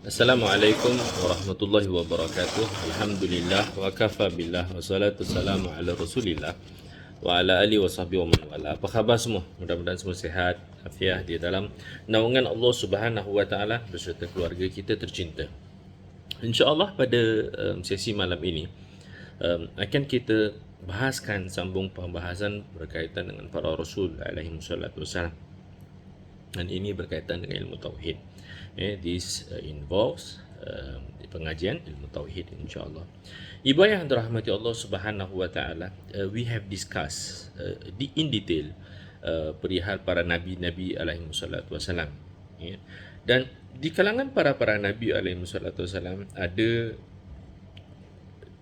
Assalamualaikum warahmatullahi wabarakatuh. Alhamdulillah wa kafa billah wa salatu salamu ala Rasulillah wa ala alihi wa sahbihi wa man wala. Apa khabar semua? Mudah-mudahan semua sihat, afiah di dalam naungan Allah Subhanahu wa taala beserta keluarga kita tercinta. Insya-Allah pada sesi malam ini akan kita bahaskan sambung pembahasan berkaitan dengan para rasul alaihi wassalatu wassalam. Dan ini berkaitan dengan ilmu tauhid. This involves pengajian ilmu tauhid insya-Allah. Ibu yang dirahmati Allah Subhanahu wa taala, we have discussed in detail perihal para nabi-nabi alaihi wassalatu wasalam. Dan di kalangan para nabi alaihi wassalatu wasalam ada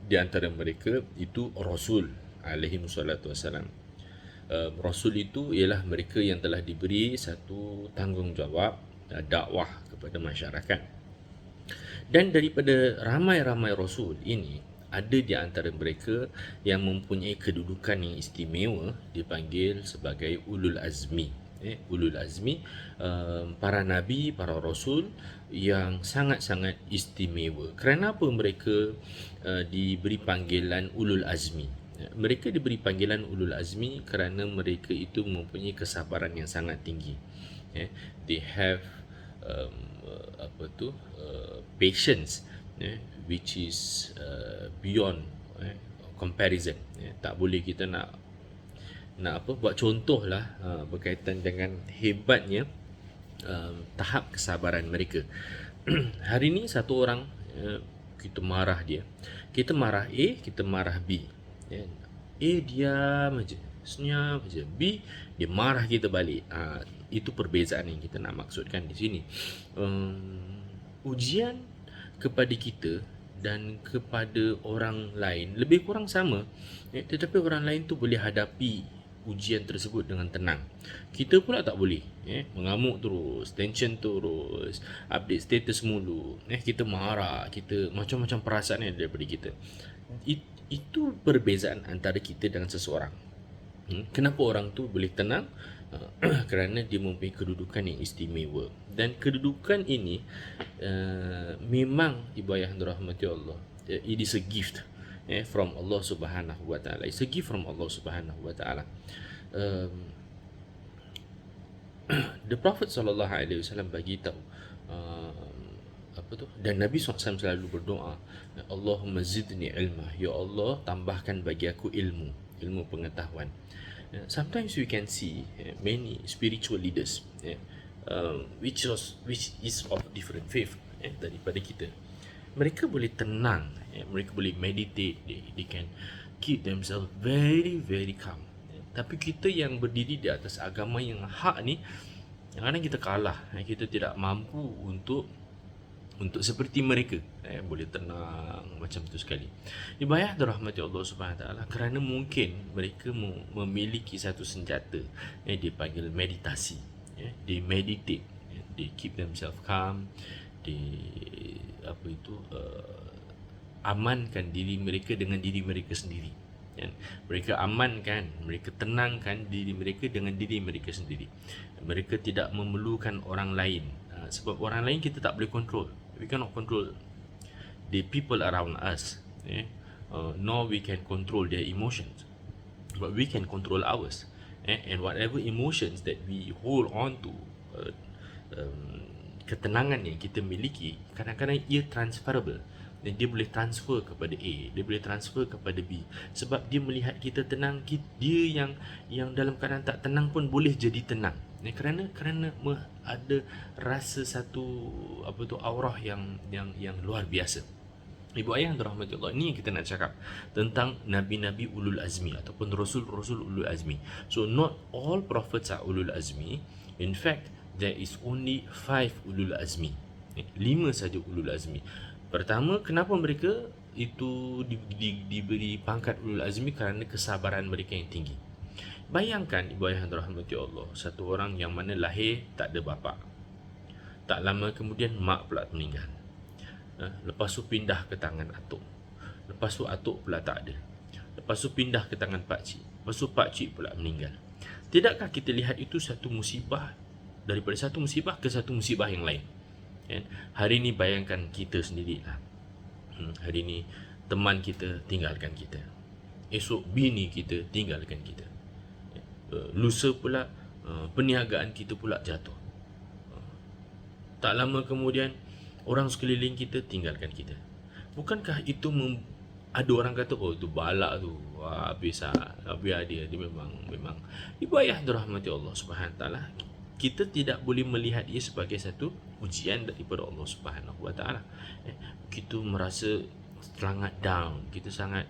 di antara mereka itu rasul alaihi wassalatu wasalam. Rasul itu ialah mereka yang telah diberi satu tanggungjawab dakwah kepada masyarakat. Dan daripada ramai-ramai rasul ini, ada di antara mereka yang mempunyai kedudukan yang istimewa dipanggil sebagai ulul azmi. Ulul azmi, para nabi, para rasul yang sangat-sangat istimewa. Kerana apa mereka diberi panggilan ulul azmi? Mereka diberi panggilan ulul azmi kerana mereka itu mempunyai kesabaran yang sangat tinggi. They have patience, which is beyond comparison. Tak boleh kita nak buat contoh lah berkaitan dengan hebatnya tahap kesabaran mereka. Hari ni satu orang kita marah dia, kita marah A, kita marah B. A diam aja, senyap aja. B dia marah kita balik. Itu perbezaan yang kita nak maksudkan di sini. Ujian kepada kita dan kepada orang lain lebih kurang sama, tetapi orang lain tu boleh hadapi ujian tersebut dengan tenang. Kita pula tak boleh, mengamuk terus, tension terus, update status mulu, kita marah, kita macam-macam perasaan yang ada daripada kita. Itu perbezaan antara kita dengan seseorang. Kenapa orang tu boleh tenang? Kerana dia mempunyai kedudukan yang istimewa. Dan kedudukan ini memang ibu ayah dirahmati Allah, it is a gift from Allah Subhanahu wa taala. It's a gift from Allah Subhanahu wa taala. The Prophet sallallahu alaihi wasallam bagi tahu dan Nabi SAW selalu berdoa, Allahumma zidni ilma, ya Allah tambahkan bagi aku ilmu pengetahuan. Sometimes we can see many spiritual leaders which is of different faith daripada kita. Mereka boleh tenang, mereka boleh meditate, they can keep themselves very very calm. Tapi kita yang berdiri di atas agama yang hak ni, kadang-kadang kita kalah, kita tidak mampu untuk seperti mereka boleh tenang macam tu sekali. Ibadah dirahmati Allah Subhanahu Wa Taala, kerana mungkin mereka memiliki satu senjata dipanggil meditasi. They meditate, they keep themselves calm, they amankan diri mereka dengan diri mereka sendiri. Mereka amankan, mereka tenangkan diri mereka dengan diri mereka sendiri. Mereka tidak memerlukan orang lain, sebab orang lain kita tak boleh control. We cannot control the people around us, nor we can control their emotions, but we can control ours. And whatever emotions that we hold on to, ketenangan yang kita miliki, kadang-kadang ia transferable. Dan dia boleh transfer kepada A, dia boleh transfer kepada B. Sebab dia melihat kita tenang, dia yang dalam keadaan tak tenang pun boleh jadi tenang. Kerana ada rasa satu aurah yang luar biasa. Ibu ayah dirahmati Allah, ini yang kita nak cakap tentang nabi-nabi ulul azmi ataupun rasul-rasul ulul azmi. So not all prophets are ulul azmi. In fact, there is only 5 ulul azmi. 5 saja ulul azmi. Pertama, kenapa mereka itu diberi pangkat ulul azmi? Kerana kesabaran mereka yang tinggi. Bayangkan ibu ayah dirahmati Allah, satu orang yang mana lahir tak ada bapa, tak lama kemudian mak pula meninggal, lepas tu pindah ke tangan atuk, lepas tu atuk pula tak ada, lepas tu pindah ke tangan pakcik, lepas tu pakcik pula meninggal. Tidakkah kita lihat itu satu musibah, daripada satu musibah ke satu musibah yang lain? kan. Hari ni bayangkan kita sendirilah. Hari ni teman kita tinggalkan kita. Esok bini kita tinggalkan kita. Lusa pula perniagaan kita pula jatuh. Tak lama kemudian orang sekeliling kita tinggalkan kita. Bukankah itu ada orang kata, oh tu balak tu, wah habis biar dia memang ibu ayah dirahmati Allah Subhanahu taala. Kita tidak boleh melihat ia sebagai satu ujian daripada Allah Subhanahu wa taala. Kita merasa sangat down, kita sangat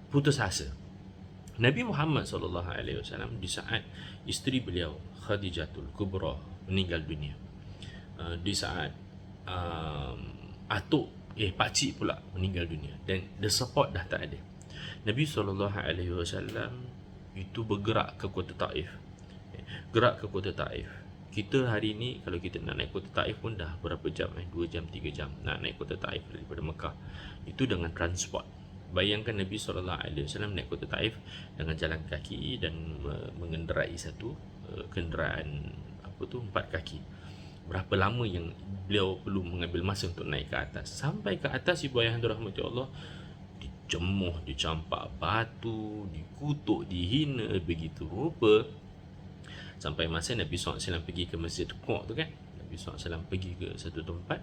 putus asa. Nabi Muhammad SAW di saat isteri beliau Khadijatul Kubra meninggal dunia, di saat pakcik pula meninggal dunia, dan the support dah tak ada, Nabi SAW itu bergerak ke kota Taif. Kita hari ni kalau kita nak naik kota Taif pun dah berapa jam, 2 jam 3 jam nak naik kota Taif daripada Mekah. Itu dengan transport. Bayangkan Nabi SAW naik kota Taif dengan jalan kaki dan mengendarai satu kenderaan 4 kaki. Berapa lama yang beliau perlu mengambil masa untuk naik ke atas. Sampai ke atas, ibu ayah dirahmati Allah, dicemuh, dicampak batu, dikutuk, dihina begitu rupa. Sampai masa Nabi SAW pergi ke Masjid Quba tu kan, Nabi SAW pergi ke satu tempat,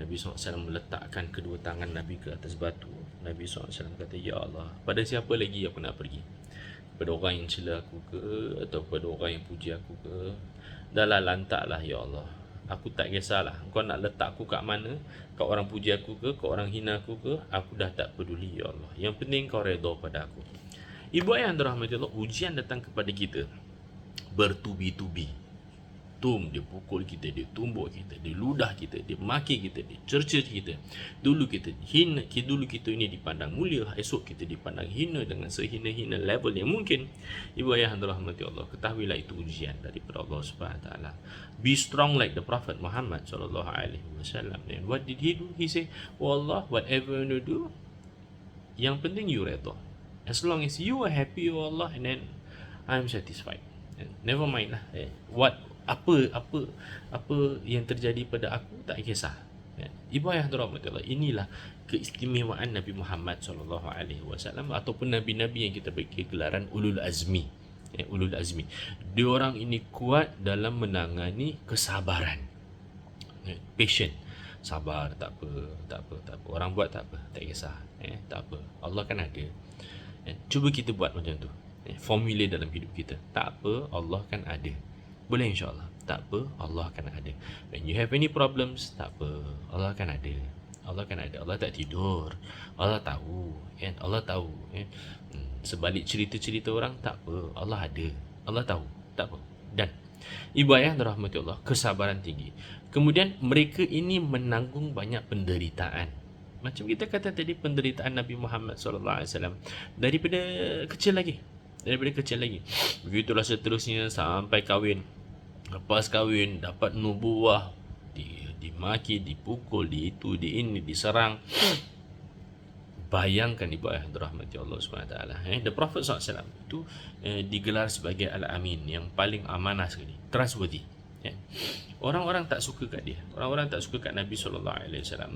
Nabi SAW meletakkan kedua tangan Nabi ke atas batu. Nabi SAW kata, ya Allah, pada siapa lagi aku nak pergi? Pada orang yang cela aku ke, atau pada orang yang puji aku ke? Dah lah, lantaklah ya Allah, aku tak kisahlah kau nak letak aku kat mana, kat orang puji aku ke, kat orang hina aku ke, aku dah tak peduli ya Allah, yang penting kau redha pada aku. Ibu ayah yang dirahmati Allah, ujian datang kepada kita bertubi-tubi. Dia pukul kita, dia tumbuk kita, dia ludah kita, dia maki kita, dia cerca kita. Dulu kita hina, dulu kita ini dipandang mulia, esok kita dipandang hina dengan sehina-hina level yang mungkin. Ibu ayah yang dirahmati Allah, ketahuilah itu ujian daripada Allah Subhanahu taala. Be strong like the Prophet Muhammad sallallahu alaihi wasallam. And what did he do? He say, "Oh Allah, whatever you do, yang penting you redha. As long as you are happy, oh Allah, and then I'm satisfied. Never mind lah. Apa yang terjadi pada aku tak kisah." Ibu ayah dirahmati Allah, inilah keistimewaan Nabi Muhammad SAW ataupun nabi-nabi yang kita bagi gelaran ulul azmi. Ulul azmi. Diorang ini kuat dalam menangani kesabaran. Patient. Sabar, tak apa. Orang buat tak apa, tak kisah. Tak apa. Allah kan ada. Cuba kita buat macam tu. Formula dalam hidup kita. Tak apa, Allah kan ada. Boleh insyaAllah. Tak apa, Allah akan ada. When you have any problems, tak apa, Allah akan ada. Allah akan ada. Allah tak tidur. Allah tahu. Allah tahu. Sebalik cerita-cerita orang, tak apa, Allah ada. Allah tahu. Tak apa. Dan ibu ayah dirahmati Allah, kesabaran tinggi. Kemudian mereka ini menanggung banyak penderitaan. Macam kita kata tadi, penderitaan Nabi Muhammad SAW daripada kecil lagi. Begitulah seterusnya sampai kahwin. Lepas kahwin dapat nubuah, dimaki, dipukul, di itu, di ini, diserang. Bayangkan ibu ayah dirahmati Allah SWT. The Prophet SAW itu digelar sebagai Al-Amin, yang paling amanah sekali, trustworthy. Orang-orang tak suka kat dia. Orang-orang tak suka kat Nabi SAW.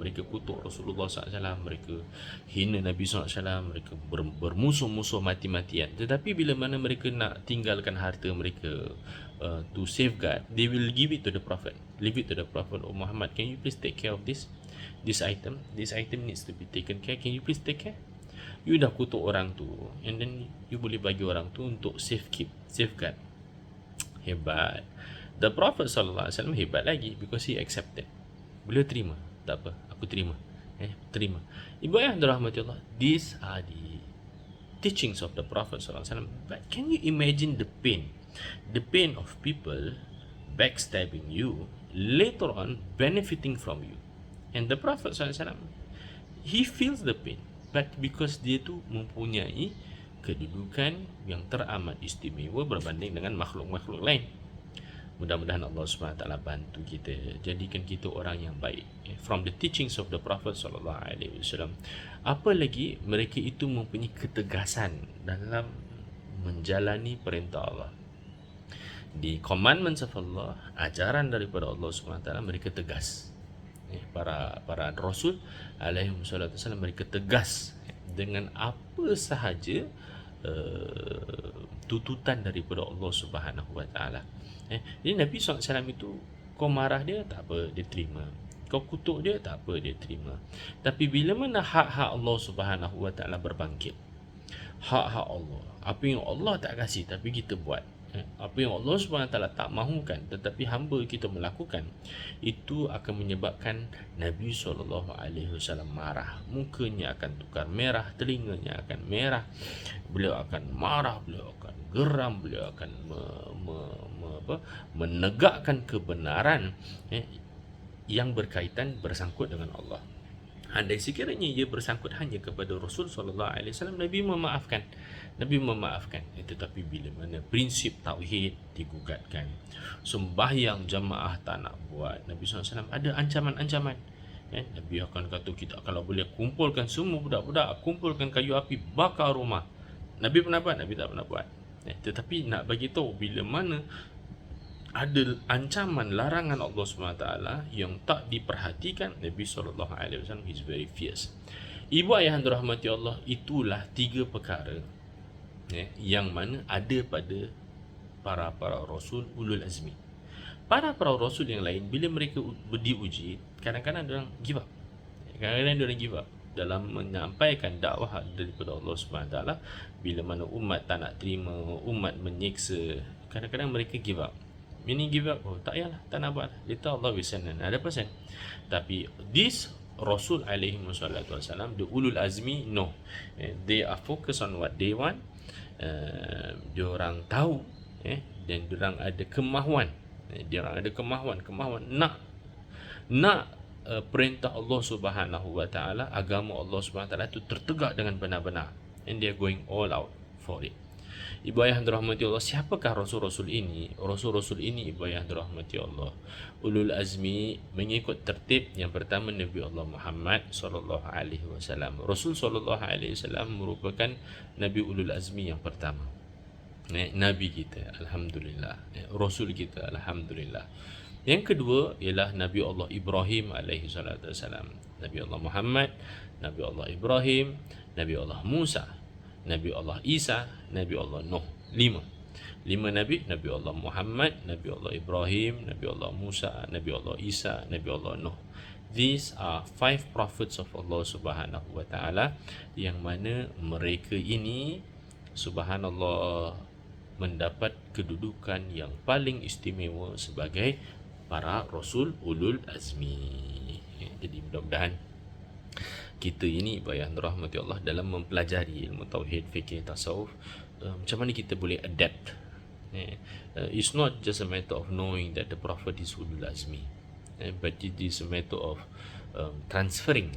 Mereka kutuk Rasulullah SAW. Mereka hina Nabi SAW. Mereka bermusuh-musuh mati-matian. Tetapi bila mana mereka nak tinggalkan harta mereka to safeguard, they will give it to the Prophet. Leave it to the Prophet. Oh Muhammad, can you please take care of this item? This item needs to be taken care. Can you please take care? You dah kutuk orang tu, and then you boleh bagi orang tu untuk safeguard. Hebat. The Prophet SAW hebat lagi, because he accepted. Beliau terima. Tak apa, aku terima. Terima. Ibu ayah dirahmati Allah, these are the teachings of the Prophet SAW. But can you imagine the pain? The pain of people backstabbing you, later on benefiting from you. And the Prophet SAW, he feels the pain. But because dia tu mempunyai kedudukan yang teramat istimewa berbanding dengan makhluk-makhluk lain. Mudah-mudahan Allah SWT bantu kita, jadikan kita orang yang baik. From the teachings of the Prophet SAW, apa lagi mereka itu mempunyai ketegasan dalam menjalani perintah Allah. Di commandments of Allah, ajaran daripada Allah SWT, mereka tegas. Para rasul alaihi wasallam, mereka tegas dengan apa sahaja tututan daripada Allah Subhanahu Wa Taala. Jadi Nabi SAW itu, kau marah dia tak apa, dia terima. Kau kutuk dia tak apa, dia terima. Tapi bila mana hak-hak Allah Subhanahu Wa Taala berbangkit, hak-hak Allah, apa yang Allah tak kasih tapi kita buat, apa yang Allah SWT tak mahukan tetapi hamba kita melakukan, itu akan menyebabkan Nabi SAW marah. Mukanya akan tukar merah, telinganya akan merah, beliau akan marah, beliau akan geram, beliau akan menegakkan kebenaran yang berkaitan bersangkut dengan Allah. Andai sekiranya ia bersangkut hanya kepada Rasul SAW, Nabi memaafkan. Tetapi bila mana prinsip tauhid digugatkan, sembahyang jamaah tak nak buat, Nabi SAW ada ancaman-ancaman. Nabi akan kata, kita kalau boleh kumpulkan semua budak-budak, kumpulkan kayu api, bakar rumah. Nabi pernah buat? Nabi tak pernah buat. Tetapi nak bagi tahu bila mana ada ancaman, larangan Allah SWT yang tak diperhatikan, Nabi SAW is very fierce. Ibu ayah yang dirahmati Allah, itulah 3 perkara yang mana ada pada para rasul ulul azmi. Para rasul yang lain, bila mereka diuji, kadang-kadang diorang give up. Dalam menyampaikan dakwah daripada Allah SWT. Bila mana umat tak nak terima, umat menyeksa, kadang-kadang mereka give up. Meaning give up, tak payahlah, tak nak buat, later Allah will send another person. Tapi this Rasul alaihi wasallam, the ulul azmi, no, they are focused on what they want. Diorang tahu, dan diorang ada kemahuan, nak perintah Allah Subhanahu Wa Taala, agama Allah Subhanahu Wa Taala itu tertegak dengan benar-benar, and they are going all out for it. Ibu ayah yang dirahmati Allah, siapakah rasul-rasul ini? Rasul-rasul ini, ibu ayah yang dirahmati Allah, ulul azmi, mengikut tertib. Yang pertama, Nabi Allah Muhammad sallallahu alaihi wasallam. Rasul sallallahu alaihi wasallam merupakan Nabi ulul azmi yang pertama. Nabi kita, alhamdulillah. Rasul kita, alhamdulillah. Yang kedua ialah Nabi Allah Ibrahim alaihi salatu wasallam. Nabi Allah Muhammad, Nabi Allah Ibrahim, Nabi Allah Musa, Nabi Allah Isa, Nabi Allah Nuh. 5 Nabi. Nabi Allah Muhammad, Nabi Allah Ibrahim, Nabi Allah Musa, Nabi Allah Isa, Nabi Allah Nuh. These are 5 prophets of Allah Subhanahu Wa Taala, yang mana mereka ini, subhanallah, mendapat kedudukan yang paling istimewa sebagai para rasul ulul azmi. Jadi mudah-mudahan kita ini, bayang rahmati Allah, dalam mempelajari ilmu tauhid, fikih, tasawuf, macam mana kita boleh adapt. It's not just a matter of knowing that the Prophet is ulul azmi, but it is a matter of transferring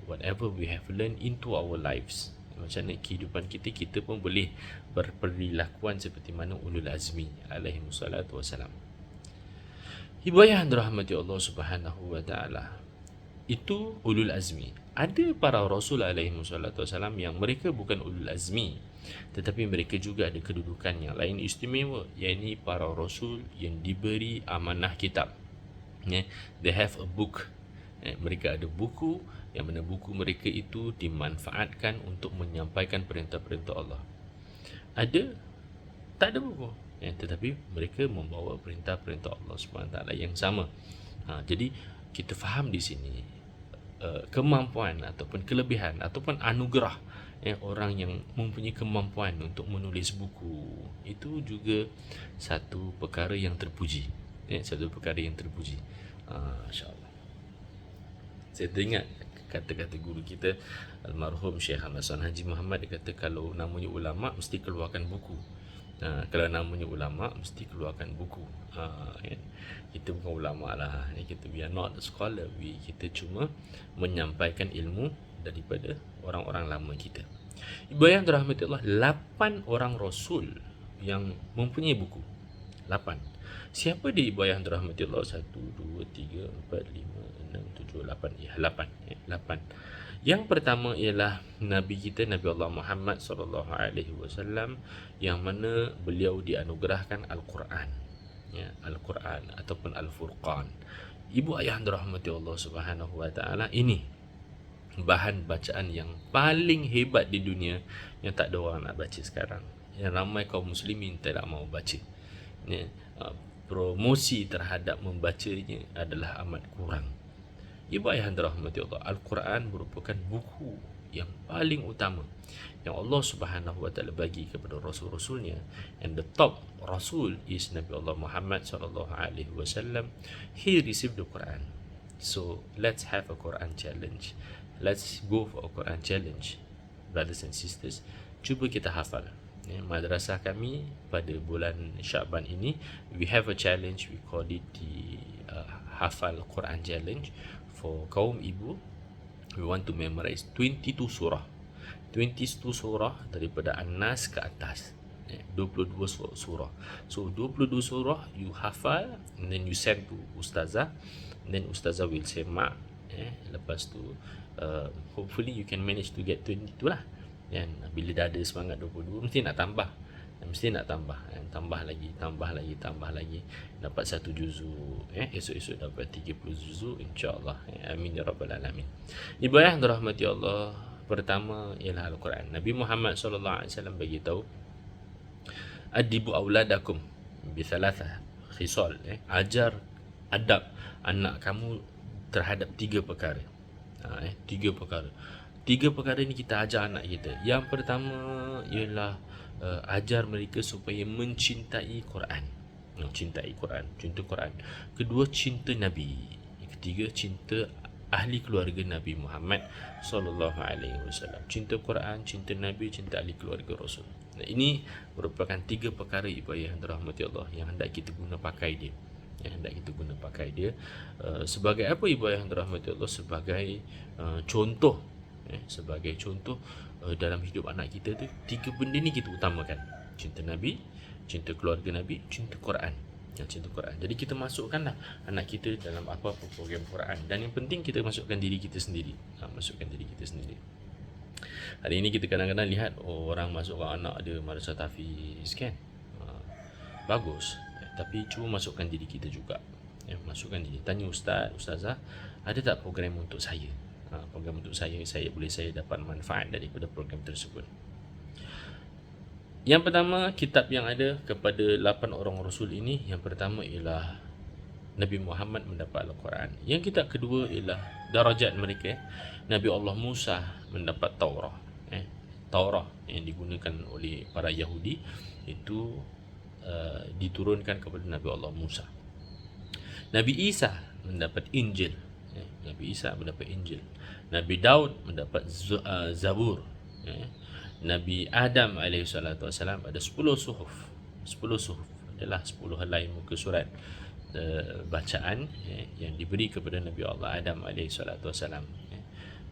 whatever we have learned into our lives. Macam mana kehidupan kita pun boleh berperilakuan seperti mana ulul azmi alaihi wassalatu wassalam. Ibu ayah yang dirahmati Allah Subhanahu Wa Taala, itu ulul azmi. Ada para rasul alaihi wassalatu wassalam yang mereka bukan ulul azmi, tetapi mereka juga ada kedudukan yang lain istimewa, iaitu para rasul yang diberi amanah kitab. They have a book. Mereka ada buku, yang mana buku mereka itu dimanfaatkan untuk menyampaikan perintah-perintah Allah. Ada? Tak ada buku, tetapi mereka membawa perintah-perintah Allah SWT yang sama. Jadi kita faham di sini kemampuan ataupun kelebihan ataupun anugerah orang yang mempunyai kemampuan untuk menulis buku, itu juga satu perkara yang terpuji. InsyaAllah. Saya teringat kata-kata guru kita almarhum Syekh Ahmad Hasan Haji Muhammad. Dia kata, kalau namanya ulama mesti keluarkan buku. Kalau namanya ulama mesti keluarkan buku. Kita bukan ulama lah, kita we are not a scholar, kita cuma menyampaikan ilmu daripada orang-orang lama kita. Ibu yang dirahmati Allah, 8 orang rasul yang mempunyai buku. 8. Siapa dia ibu yang dirahmati Allah? 1, 2, 3, 4, 5, 6, 7, 8. Ya, 8. 8. Yang pertama ialah Nabi kita, Nabi Allah Muhammad sallallahu alaihi wasallam, yang mana beliau dianugerahkan Al-Quran, ya, Al-Quran ataupun Al-Furqan. Ibu ayah yang dirahmati Allah Subhanahu wa taala, ini bahan bacaan yang paling hebat di dunia yang tak ada orang nak baca sekarang. Yang ramai kaum muslimin tidak mahu baca. Ya, promosi terhadap membacanya adalah amat kurang. Ibu ayah yang dirahmati Allah, Al-Quran merupakan buku yang paling utama yang Allah Subhanahu wa taala bagi kepada rasul-rasulnya, and the top rasul is Nabi Allah Muhammad sallallahu alaihi wasallam. He received the Quran. So let's have a Quran challenge. Let's go for a Quran challenge, brothers and sisters. Cuba kita hafal. Ya, madrasah kami pada bulan Syaban ini, we have a challenge, we call it the hafal Quran challenge for kaum ibu. We want to memorize 22 surah. 22 surah daripada An-Nas ke atas. 22 surah. So 22 surah you hafal, and then you send to ustazah, and then ustazah will say mak. Lepas tu hopefully you can manage to get 22 lah. Dan bila dah ada semangat 22, mesti nak tambah. Tambah lagi, dapat satu juzu, esok-esok dapat 30 juzu, insya-Allah. Amin ya rabbal alamin. Ibu ayah yang dirahmati Allah, pertama ialah Al-Quran. Nabi Muhammad sallallahu alaihi wasallam bagi tahu, adibu auladakum bi thalatha khisal, ajar adab anak kamu terhadap 3 perkara. 3 perkara. 3 perkara ni kita ajar anak kita. Yang pertama ialah ajar mereka supaya mencintai Quran. Cintai Quran, cinta Quran. Kedua, cinta Nabi. Ketiga, cinta ahli keluarga Nabi Muhammad sallallahu alaihi wasallam. Cinta Quran, cinta Nabi, cinta ahli keluarga Rasul. Nah, ini merupakan 3 perkara ibu ayah yang dirahmati Allah yang hendak kita guna pakai dia. Sebagai apa ibu ayah yang dirahmati Allah? Sebagai contoh. Sebagai contoh dalam hidup anak kita tu, 3 benda ni kita utamakan. Cinta Nabi, cinta keluarga Nabi, cinta Quran. Cinta Quran. Jadi kita masukkanlah anak kita dalam apa-apa program Quran. Dan yang penting kita masukkan diri kita sendiri. Hari ini kita kadang-kadang lihat orang masukkan anak dia madrasah tahfiz kan. Bagus. Tapi cuba masukkan diri kita juga. Masukkan diri. Tanya ustazah, ada tak program untuk saya? Program untuk saya dapat manfaat daripada program tersebut. Yang pertama, kitab yang ada kepada 8 orang Rasul ini, yang pertama ialah Nabi Muhammad mendapat Al-Quran. Yang kitab kedua ialah darajat mereka. Nabi Allah Musa mendapat Taurah. Taurah yang digunakan oleh para Yahudi itu diturunkan kepada Nabi Allah Musa. Nabi Isa mendapat Injil. Nabi Daud mendapat Zabur. Nabi Adam alaihissalatu wassalam ada 10 suhuf. 10 suhuf adalah 10 helai muka surat bacaan yang diberi kepada Nabi Allah Adam alaihissalatu wassalam.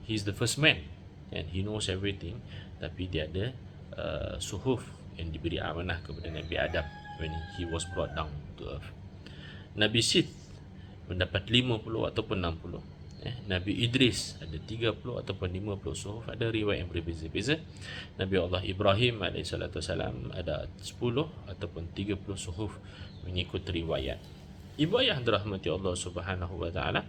He is the first man and he knows everything, tapi dia ada suhuf yang diberi amanah kepada Nabi Adam when he was brought down to earth. Nabi Sith mendapat 50 ataupun 60. Nabi Idris ada 30 ataupun 50 suhuf. Ada riwayat yang berbeza-beza. Nabi Allah Ibrahim alaihissalatu wassalam ada 10 ataupun 30 suhuf mengikut riwayat. Ibu ayah dirahmati Allah Subhanahu wa taala,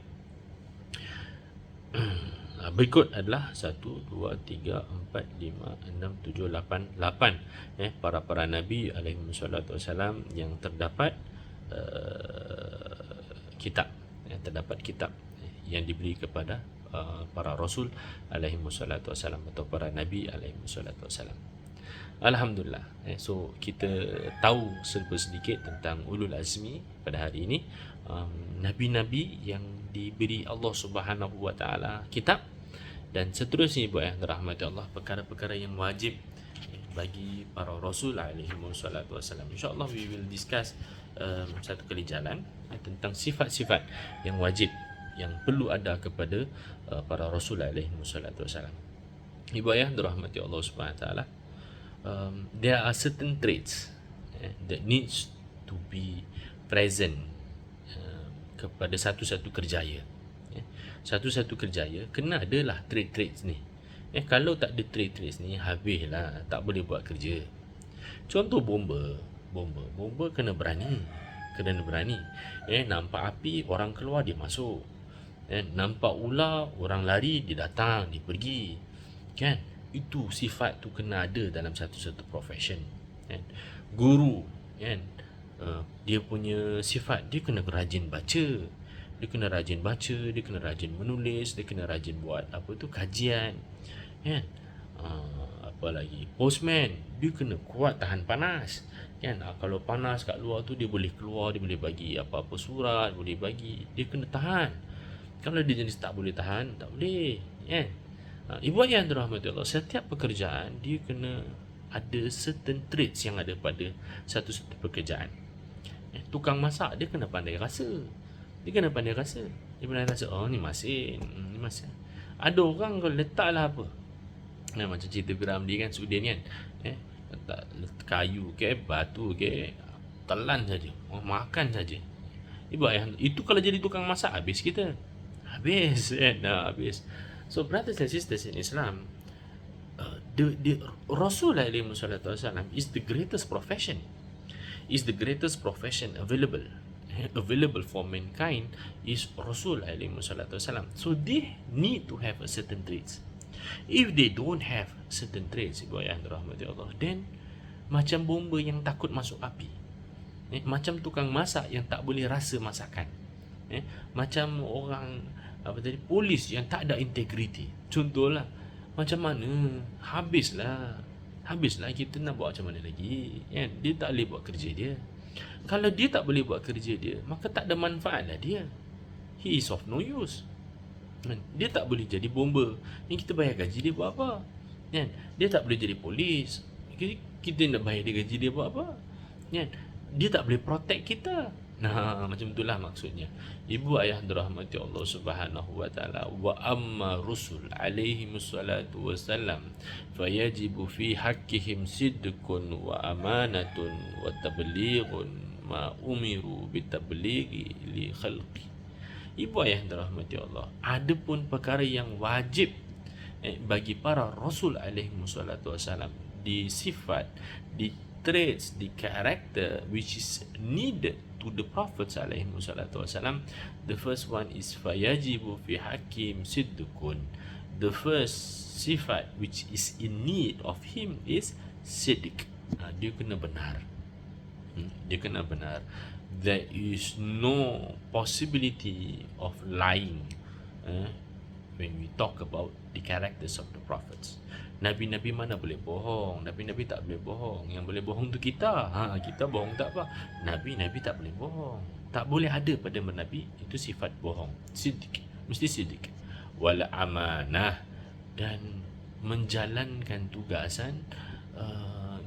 berikut adalah 1, 2, 3, 4, 5, 6, 7, 8 para nabi alaihissalatu wassalam yang terdapat kitab yang diberi kepada para rasul alaihi wassalatu wassalam atau para nabi alaihi wassalatu wassalam. Alhamdulillah. So kita tahu sedikit tentang ulul azmi pada hari ini, nabi-nabi yang diberi Allah Subhanahu wa taala kitab, dan seterusnya ibu ayah dirahmati Allah, perkara-perkara yang wajib bagi para rasul alaihi wassalatu wassalam. Insya-Allah we will discuss satu kali jalan tentang sifat-sifat yang wajib yang perlu ada kepada para rasul alaihi wassalatu wassalam. Ibu ayah dirahmati Allah Subhanahu wa taala, there are certain traits that needs to be present kepada satu-satu kerjaya. Satu-satu kerjaya kena adalah traits ni. Kalau tak ada traits ni, habislah, tak boleh buat kerja. Contoh bomba kena berani. Nampak api, orang keluar, dia masuk. Nampak ular, orang lari, dia datang, dia pergi. Kan? Itu sifat tu kena ada dalam satu-satu profession. Kan? Guru, kan? Dia punya sifat, dia kena rajin baca. Dia kena rajin menulis, dia kena rajin buat kajian. Kan? Apa lagi? Postman, dia kena kuat tahan panas. Kan? Kalau panas kat luar tu, dia boleh keluar, dia boleh bagi apa-apa surat, boleh bagi, dia kena tahan. Kalau dia jenis tak boleh tahan, tak boleh. Kan? Ibu ayah yang dirahmati Allah, setiap pekerjaan dia kena ada certain traits yang ada pada satu-satu pekerjaan. Tukang masak, dia kena pandai rasa. Dia pandai rasa, oh ni masin, ni masin. Ada orang kalau letaklah apa, macam cerita Piramli kan, Sudin kan, letak kayu ke, batu ke, telan saja, makan saja. Ibu ayah, itu kalau jadi tukang masak, habis kita. Habis. So brothers and sisters in Islam, the Rasul alaihi wasallam is the greatest profession. Available for mankind is Rasul alaihi wasallam. So they need to have a certain traits. If they don't have certain traits, ibu ayah dirahmati Allah, then macam bomba yang takut masuk api, macam tukang masak yang tak boleh rasa masakan, macam orang polis yang tak ada integriti. Contohlah, macam mana habislah kita nak buat macam mana lagi, kan? Dia tak boleh buat kerja dia. Kalau dia tak boleh buat kerja dia, maka tak ada manfaatlah dia. He is of no use. Dia tak boleh jadi bomba yang kita bayar gaji dia buat apa, kan? Dia tak boleh jadi polis, kita nak bayar dia gaji dia buat apa, kan? Dia tak boleh protect kita. Nah, macam itulah maksudnya. Ibu ayah dirahmati Allah Subhanahu wa taala, wa amma rusul alaihi wassalatu wassalam fayajibu fi haqqihim sidqun wa amanatun wa tablighun ma umiru bitablighi li khalqi. Ibu ayah dirahmati Allah, ada pun perkara yang wajib bagi para rasul alaihi wassalatu wassalam, di sifat, di traits, di character which is needed to the prophets alaihi wassalatu wassalam. The first one is fayajibu fi hakim sidqun. The first sifat which is in need of him is sidq. Dia kena benar. There is no possibility of lying when we talk about the characters of the prophets. Nabi-nabi mana boleh bohong? Nabi-nabi tak boleh bohong. Yang boleh bohong tu kita. Kita bohong tak apa. Nabi-nabi tak boleh bohong. Tak boleh ada pada Nabi itu sifat bohong. Siddiq, mesti siddiq. Wal amanah, dan menjalankan tugasan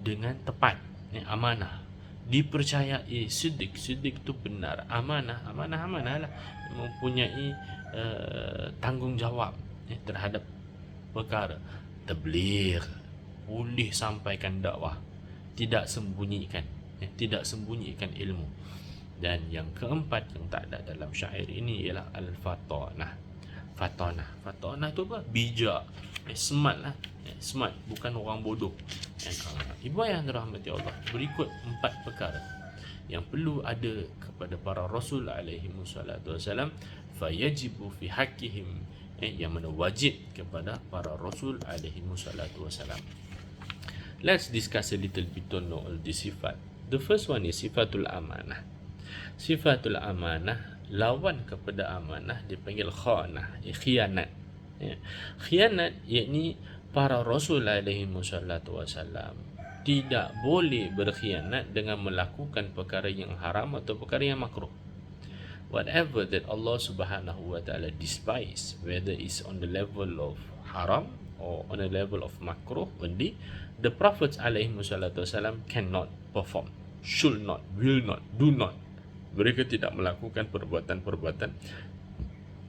dengan tepat. Amanah, dipercayai. Siddiq tu benar. Amanah lah, mempunyai tanggungjawab terhadap perkara. Tabligh, boleh sampaikan dakwah, tidak sembunyikan ilmu. Dan yang keempat yang tak ada dalam syair ini ialah al-fatanah. Fatanah tu apa? Bijak, smart lah. Smart, bukan orang bodoh. Ibu ayah dirahmati Allah, berikut 4 perkara yang perlu ada kepada para rasul alaihi wassalatu wassalam. Fayajibu fi haqqihim, yang mana wajib kepada para rasul alaihi wassalatu wassalam. Let's discuss a little bit on all the sifat. The first one is sifatul amanah. Sifatul amanah, lawan kepada amanah dipanggil khanah, khianat. Khianat yakni para rasul alaihi wassalatu wassalam tidak boleh berkhianat dengan melakukan perkara yang haram atau perkara yang makruh. Whatever that Allah Subhanahu wa taala despise, whether it's on the level of haram or on the level of makruh only, the prophets alaihi wassalatu wassalam cannot perform, should not, will not, do not. Mereka tidak melakukan perbuatan-perbuatan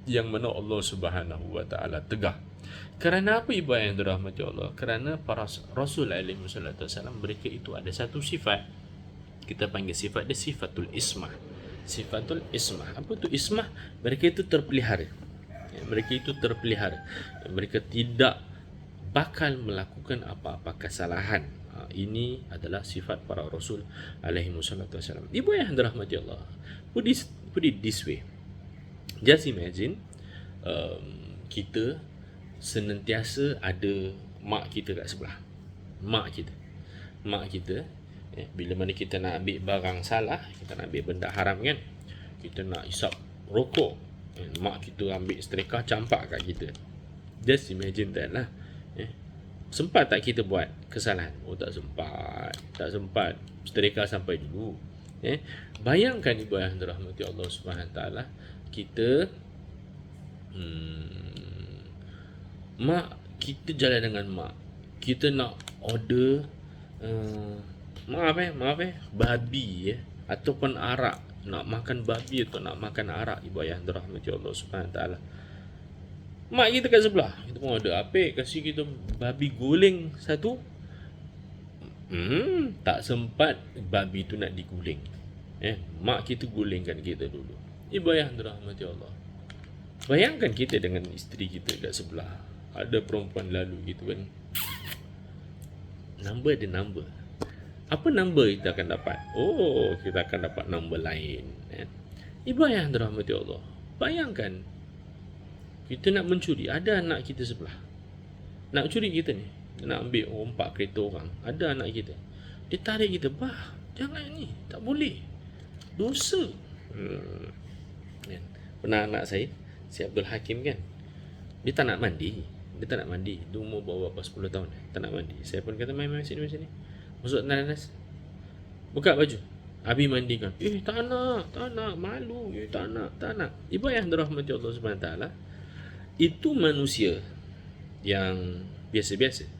yang mana Allah Subhanahu wa taala tegah. Kerana apa ibu yang dirahmati Allah? Kerana para rasul alaihi wassalatu wassalam, mereka itu ada satu sifat, kita panggil sifat dia sifatul ismah. Sifatul ismah. Apa tu ismah? Mereka itu terpelihara. Mereka itu terpelihara. Mereka tidak bakal melakukan apa-apa kesalahan. Ini adalah sifat para Rasul alaihi wassalatu wassalam. Ibu yang dirahmati Allah, put it this way. Just imagine kita senantiasa ada mak kita kat sebelah. Mak kita bila mana kita nak ambil barang salah, kita nak ambil benda haram kan, kita nak hisap rokok, mak kita ambil setrika campak kat kita. Just imagine that lah. Sempat tak kita buat kesalahan? Oh, tak sempat. Setrika sampai dulu. Bayangkan ibu yang dirahmati Allah Subhanahu Wa Taala, kita mak kita jalan dengan mak, kita nak order babi ataupun arak, nak makan babi atau nak makan arak, ibu ayah dirahmati Allah Subhanahu Wa Taala. Mak kita kat sebelah, kita pun order apik, kasih kita babi guling satu. Tak sempat babi tu nak diguling. Mak kita gulingkan kita dulu. Ibu ayah dirahmati Allah. Bayangkan kita dengan isteri kita kat sebelah. Ada perempuan lalu gitu kan. Number ada number. Apa number kita akan dapat? Oh, kita akan dapat number lain. Ibu ayah dirahmati Allah. Bayangkan kita nak mencuri, ada anak kita sebelah. Nak curi kita ni. Dia nak ambil 4 kereta orang. Ada anak kita. Dia tarik kita, "Bah, jangan ni, tak boleh. Dosa." Pernah anak saya, si Abdul Hakim kan. Dia tak nak mandi. Dia umur berapa 10 tahun. Tak nak mandi. Saya pun kata, "Main sini. Masuk nanas. Buka baju. Abi mandikan." Tak nak, malu. Tak nak. Ibu yang dirahmati Allah Subhanahu Wa Taala, itu manusia yang biasa-biasa.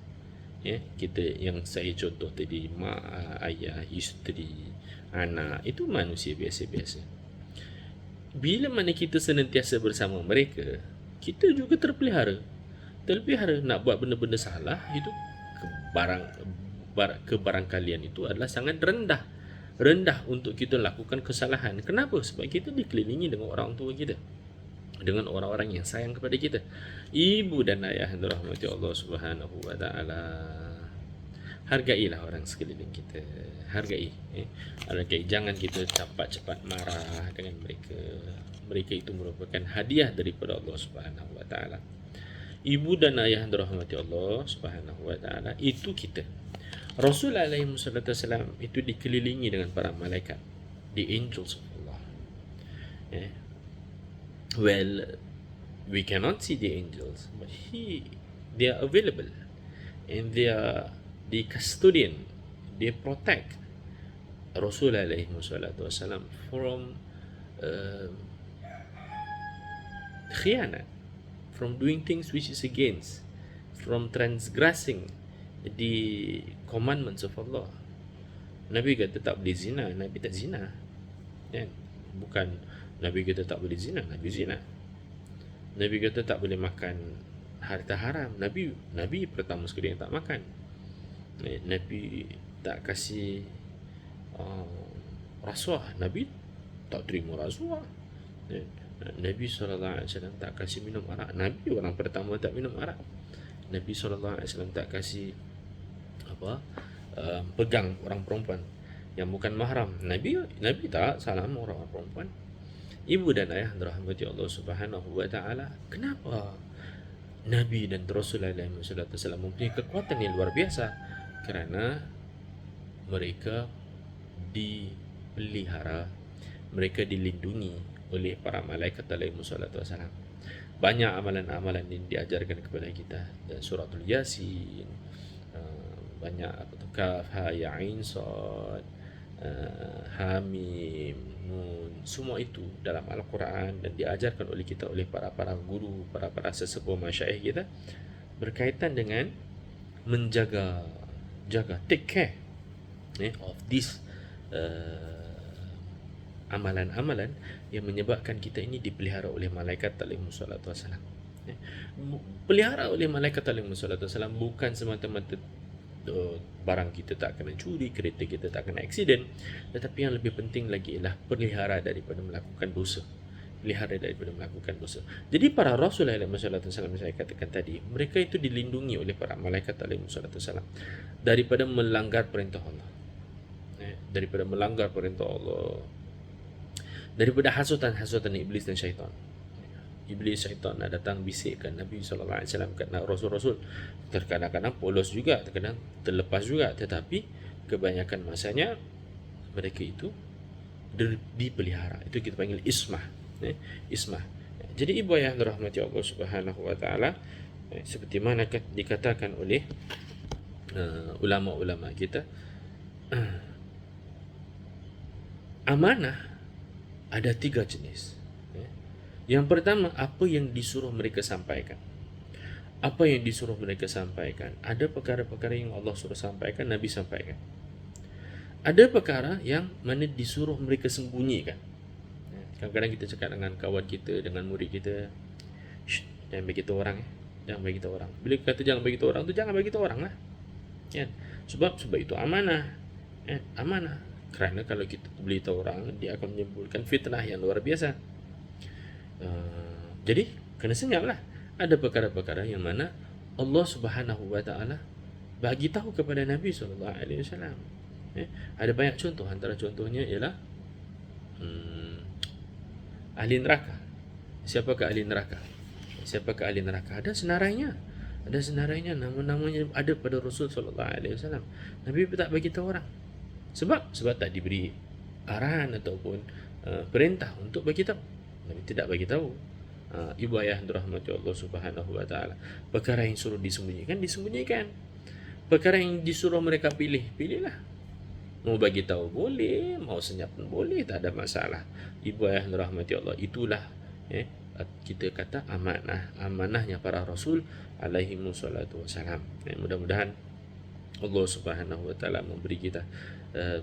Kita yang saya contoh tadi, mak, ayah, isteri, anak, itu manusia biasa-biasa. Bila mana kita senantiasa bersama mereka, kita juga terpelihara nak buat benda-benda salah. Itu kebarangkalian itu adalah sangat rendah untuk kita lakukan kesalahan. Kenapa? Sebab kita dikelilingi dengan orang tua kita, dengan orang-orang yang sayang kepada kita. Ibu dan ayah yang dirahmati Allah Subhanahu Wa Taala, hargailah orang sekeliling kita. Hargai. Jangan kita cepat marah dengan mereka. Mereka itu merupakan hadiah daripada Allah Subhanahu Wa Taala. Ibu dan ayah yang dirahmati Allah Subhanahu Wa Taala, itu kita. Rasul alaihi wasallam itu dikelilingi dengan para malaikat, the angels of Allah. Well, we cannot see the angels, but they are available, and they are the custodian. They protect Rasul alaihi wasallam from khianat, from doing things which is against, from transgressing the commandments of Allah. Nabi kata tak boleh zina, Nabi tak zina. Bukan Nabi kata tak boleh zina, Nabi zina. Nabi kata tak boleh makan harta haram, Nabi pertama sekali yang tak makan. Nabi tak kasih rasuah, Nabi tak terima rasuah. Nabi SAW tak kasih minum arak, Nabi orang pertama tak minum arak. Nabi SAW tak kasih pegang orang perempuan yang bukan mahram. Nabi tak salam orang perempuan. Ibu dan ayah dirahmati Allah Subhanahu Wa Taala, kenapa Nabi dan Rasulullah SAW mempunyai kekuatan yang luar biasa? Kerana mereka dipelihara, mereka dilindungi oleh para malaikat alaihi wassalam. Banyak amalan-amalan yang diajarkan kepada kita, dan suratul Yasin, banyak Kaf, Ha, Ya, Ain, Sad, Hamim, Nun, semua itu dalam Al-Quran dan diajarkan oleh kita oleh para guru, para sesepuh masyayikh kita, berkaitan dengan menjaga, take care of this amalan-amalan yang menyebabkan kita ini dipelihara oleh malaikat alaihi wassalatu wassalam. Pelihara oleh malaikat alaihi wassalatu wassalam bukan semata-mata barang kita tak kena curi, kereta kita tak kena aksiden, tetapi yang lebih penting lagi ialah pelihara daripada melakukan dosa. pelihara daripada melakukan dosa. Jadi para Rasul alaihi wassalatu wasallam saya katakan tadi, mereka itu dilindungi oleh para malaikat alaihi wassalatu wasallam daripada melanggar perintah Allah. Daripada melanggar perintah Allah, daripada hasutan-hasutan iblis dan syaitan. Iblis, syaitan nak datang bisikkan Nabi SAW, kat Rasul-Rasul. Terkadang-kadang polos juga, terkadang terlepas juga, tetapi kebanyakan masanya mereka itu dipelihara. Itu kita panggil ismah. Ismah. Jadi ibu ayah dirahmati Allah Subhanahu wa taala, seperti mana dikatakan oleh ulama-ulama kita, amanah ada 3 jenis. Yang pertama, apa yang disuruh mereka sampaikan. Apa yang disuruh mereka sampaikan. Ada perkara-perkara yang Allah suruh sampaikan, Nabi sampaikan. Ada perkara yang mana disuruh mereka sembunyikan. Kadang-kadang kita cakap dengan kawan kita, dengan murid kita, jangan bagi tahu orang. Jangan bagi tahu orang. Bila kata jangan bagi tahu orang tu, jangan bagi tahu orang lah. Sebab itu amanah. Amanah. Kerana kalau kita beritahu orang, dia akan menimbulkan fitnah yang luar biasa. Jadi kena senyap lah. Ada perkara-perkara yang mana Allah Subhanahu wa taala bagi tahu kepada Nabi SAW. Ada banyak contoh. Antara contohnya ialah ahli neraka. Siapakah ahli neraka? Siapakah ahli neraka? Ada senarainya. Ada senarainya, nama-namanya ada pada Rasul SAW. Nabi tak bagi tahu orang. Sebab tak diberi arahan ataupun perintah untuk bagi tahu. Nabi tidak bagi tahu. Ibu ayah dirahmati Allah Subhanahu wa taala. Perkara yang suruh disembunyikan. Perkara yang disuruh mereka pilihlah. Mau bagi tahu boleh, mau senyap pun boleh, tak ada masalah. Ibu ayah dirahmati Allah, itulah kita kata amanahnya para Rasul alaihi wassalatu wassalam. Mudah-mudahan Allah Subhanahu wa taala memberi kita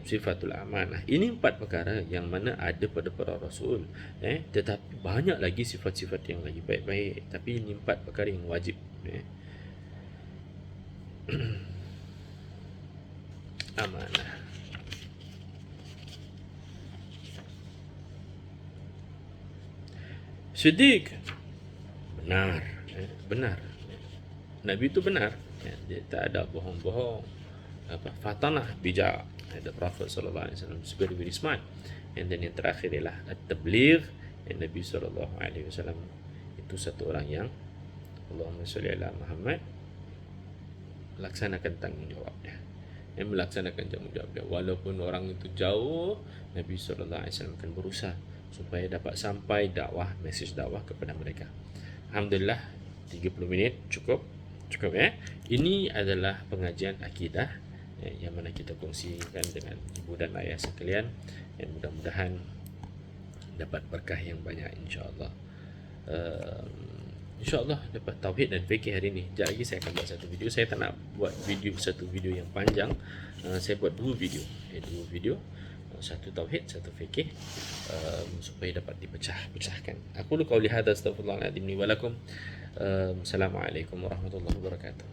sifatul amanah. Ini 4 perkara yang mana ada pada para Rasul. Tetapi banyak lagi sifat-sifat yang lagi baik-baik. Tapi ini 4 perkara yang wajib. Amanah. Siddiq, benar. Benar. Nabi itu benar. Dia tak ada bohong-bohong. Fatanah, bijak. The Prophet sallallahu alaihi wasallam is very very smart. And then yang terakhir ialah at-tabligh. Nabi sallallahu alaihi wasallam itu satu orang yang Allahumma shalli ala Muhammad, melaksanakan tanggungjawab dia. Melaksanakan tanggungjawab dia. Walaupun orang itu jauh, Nabi sallallahu alaihi wasallam akan berusaha supaya dapat sampai dakwah, mesej dakwah kepada mereka. Alhamdulillah, 30 minit cukup ya. Ini adalah pengajian akidah yang mana kita kongsikan dengan ibu dan ayah sekalian, yang mudah-mudahan dapat berkah yang banyak, insya-Allah. InsyaAllah dapat tauhid dan fikih hari ini. Sekejap lagi saya akan buat satu video. Saya tak nak buat satu video yang panjang. Saya buat 2 video. Satu tauhid, satu fikih, supaya dapat dipecahkan. Aku lu qauli hadza, astaghfirullahaladzim li wa lakum. Assalamualaikum warahmatullahi wabarakatuh.